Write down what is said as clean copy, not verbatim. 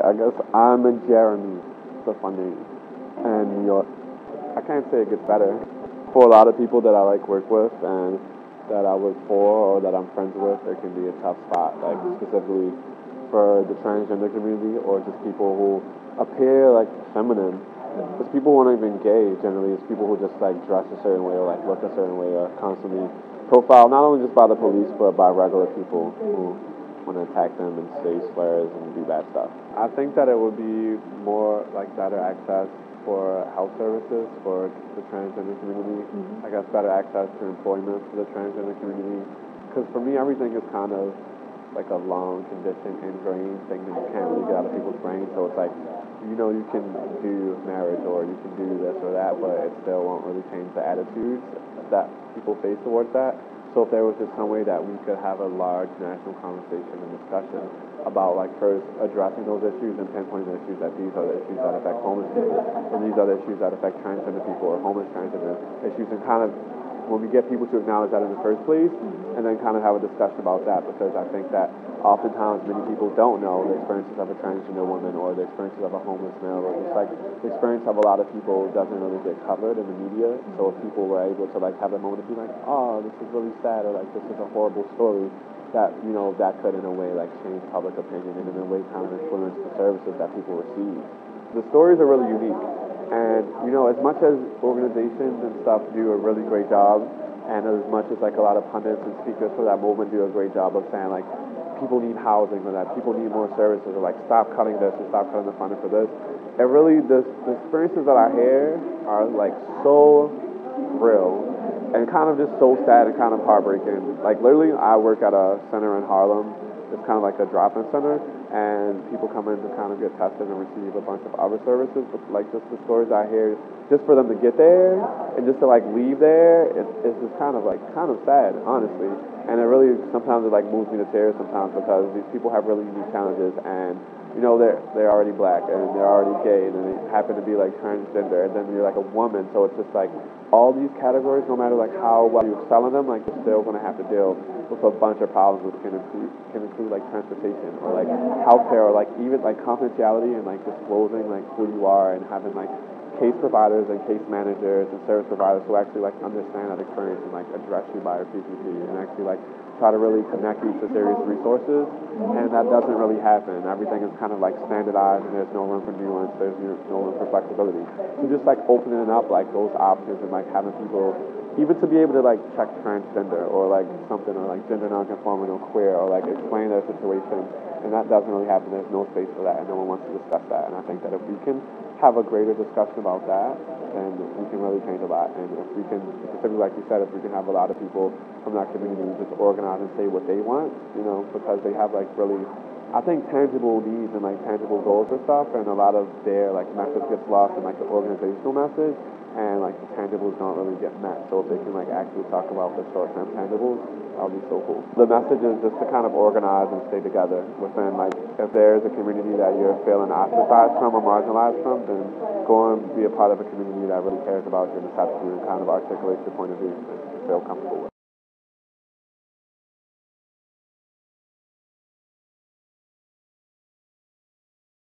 I guess I'm a Jeremy. It's a fun name. And New York. I can't say it gets better. For a lot of people that I like work with and that I work for or that I'm friends with, it can be a tough spot. Like specifically for the transgender community or just people who appear like feminine. Because people who aren't even gay generally, it's people who just like dress a certain way or like look a certain way or constantly profiled not only just by the police but by regular people who want to attack them and say slurs and do bad stuff. I think that it would be more like better access for health services for the transgender community. I guess better access to employment for the transgender community. Because for me, everything is kind of like a long condition, ingrained thing that you can't really get out of people's brains. So it's like, you know, you can do marriage or you can do this or that, but it still won't really change the attitudes that people face towards that. So if there was just some way that we could have a large national conversation and discussion about like first addressing those issues and pinpointing the issues that these are the issues that affect homeless people, or these are the issues that affect transgender people or homeless transgender issues, and kind of when we get people to acknowledge that in the first place, and then kind of have a discussion about that, because I think that oftentimes many people don't know the experiences of a transgender woman or the experiences of a homeless male, or just like the experience of a lot of people doesn't really get covered in the media. So if people were able to like have a moment to be like, oh, this is really sad, or like this is a horrible story, that, you know, that could in a way like change public opinion and in a way kind of influence the services that people receive. The stories are really unique. And, you know, as much as organizations and stuff do a really great job, and as much as like a lot of pundits and speakers for that movement do a great job of saying like people need housing or that people need more services or like stop cutting this or stop cutting the funding for this, it really, the experiences that I hear are like so real and kind of just so sad and kind of heartbreaking. Like literally I work at a center in Harlem. It's kind of like a drop-in center, and people come in to kind of get tested and receive a bunch of other services. But like just the stories I hear, just for them to get there and just to like leave there, it's just kind of sad, honestly. And it really sometimes it like moves me to tears sometimes because these people have really unique challenges, and you know they're already black and they're already gay and then they happen to be like transgender and then you're like a woman, so it's just like all these categories, no matter like how well you excel in them, like you're still going to have to deal with a bunch of problems which can include like transportation or like healthcare or like even like confidentiality and like disclosing like who you are and having like case providers and case managers and service providers who actually like understand that experience and like address you by your PPP and actually like try to really connect you to serious resources, and that doesn't really happen. Everything is kind of like standardized and there's no room for nuance, there's no room for flexibility. So just like opening up like those options and like having people even to be able to like check transgender or like something or like gender non-conforming or queer or like explain their situation, and that doesn't really happen. There's no space for that and no one wants to discuss that, and I think that if we can have a greater discussion about that, then we can really change a lot. And if we can, specifically like you said, if we can have a lot of people from that community just organize and say what they want, you know, because they have like really, I think, tangible needs and like tangible goals for stuff, and a lot of their like message gets lost in like the organizational message, and like the tangibles don't really get met. So if they can like actually talk about the short-term tangibles, that would be so cool. The message is just to kind of organize and stay together within, like, if there's a community that you're feeling ostracized from or marginalized from, then go and be a part of a community that really cares about you and accepts you and kind of articulates your point of view and feel comfortable with.